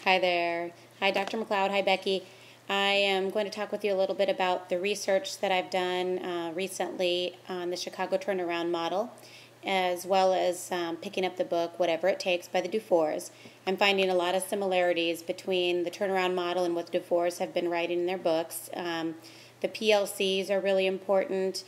Hi there. Hi, Dr. McLeod. Hi, Becky. I am going to talk with you a little bit about the research that I've done recently on the Chicago turnaround model, as well as picking up the book, Whatever It Takes by the DuFours. I'm finding a lot of similarities between the turnaround model and what the DuFours have been writing in their books. The PLCs are really important.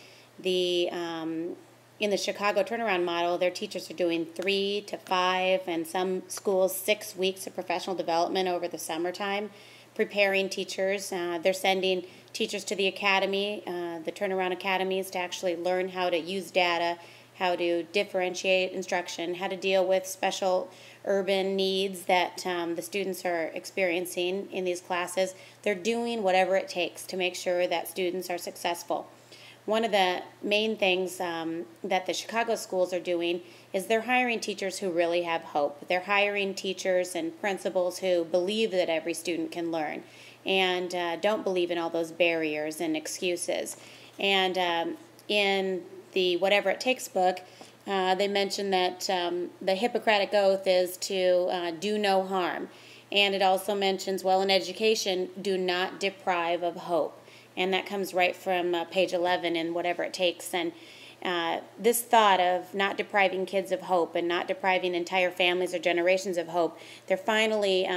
In the Chicago turnaround model, their teachers are doing 3 to 5 and some schools 6 weeks of professional development over the summertime, preparing teachers. They're sending teachers to the academy, the turnaround academies, to actually learn how to use data, how to differentiate instruction, how to deal with special urban needs that the students are experiencing in these classes. They're doing whatever it takes to make sure that students are successful. One of the main things that the Chicago schools are doing is they're hiring teachers who really have hope. They're hiring teachers and principals who believe that every student can learn and don't believe in all those barriers and excuses. And in the Whatever It Takes book, they mention that the Hippocratic Oath is to do no harm. And it also mentions, well, in education, do not deprive of hope. And that comes right from page 11 in Whatever It Takes. And this thought of not depriving kids of hope and not depriving entire families or generations of hope, they're finally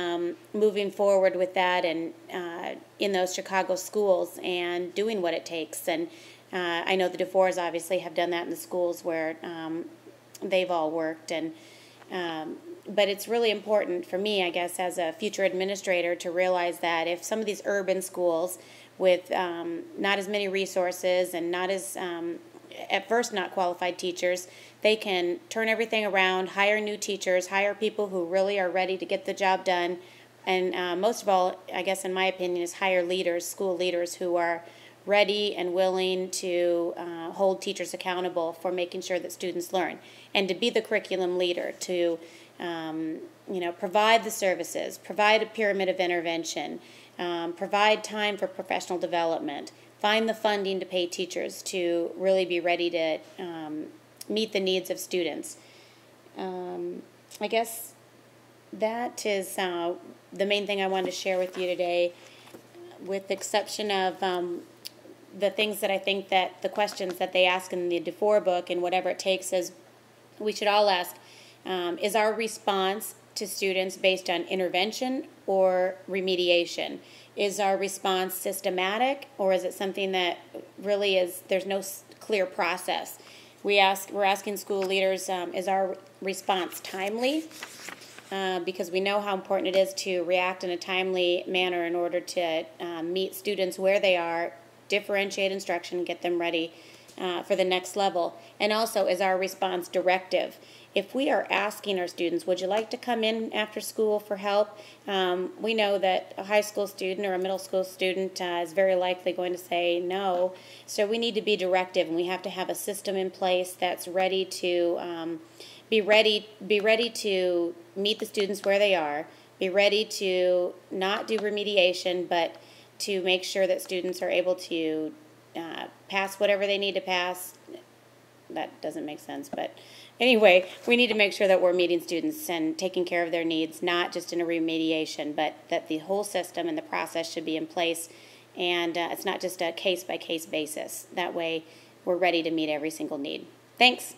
moving forward with that and in those Chicago schools and doing what it takes. And I know the DuFours obviously have done that in the schools where they've all worked. And but it's really important for me, I guess, as a future administrator to realize that if some of these urban schools with not as many resources and not as, at first, not qualified teachers, they can turn everything around, hire new teachers, hire people who really are ready to get the job done, and most of all, I guess in my opinion, is hire leaders, school leaders who are ready and willing to hold teachers accountable for making sure that students learn, and to be the curriculum leader, to provide the services, provide a pyramid of intervention, provide time for professional development, find the funding to pay teachers to really be ready to meet the needs of students. I guess that is the main thing I wanted to share with you today, with the exception of the things that I think that the questions that they ask in the DuFours book and Whatever It Takes is we should all ask, is our response to students based on intervention or remediation? Is our response systematic, or is it something that really is, there's no clear process? We're asking school leaders, is our response timely? Because we know how important it is to react in a timely manner in order to meet students where they are, differentiate instruction, get them ready for the next level. And also, is our response directive? If we are asking our students, would you like to come in after school for help? We know that a high school student or a middle school student is very likely going to say no. So we need to be directive, and we have to have a system in place that's ready to be ready to meet the students where they are, be ready to not do remediation, but to make sure that students are able to pass whatever they need to pass. That doesn't make sense, but anyway, we need to make sure that we're meeting students and taking care of their needs, not just in a remediation, but that the whole system and the process should be in place, and it's not just a case-by-case basis. That way, we're ready to meet every single need. Thanks.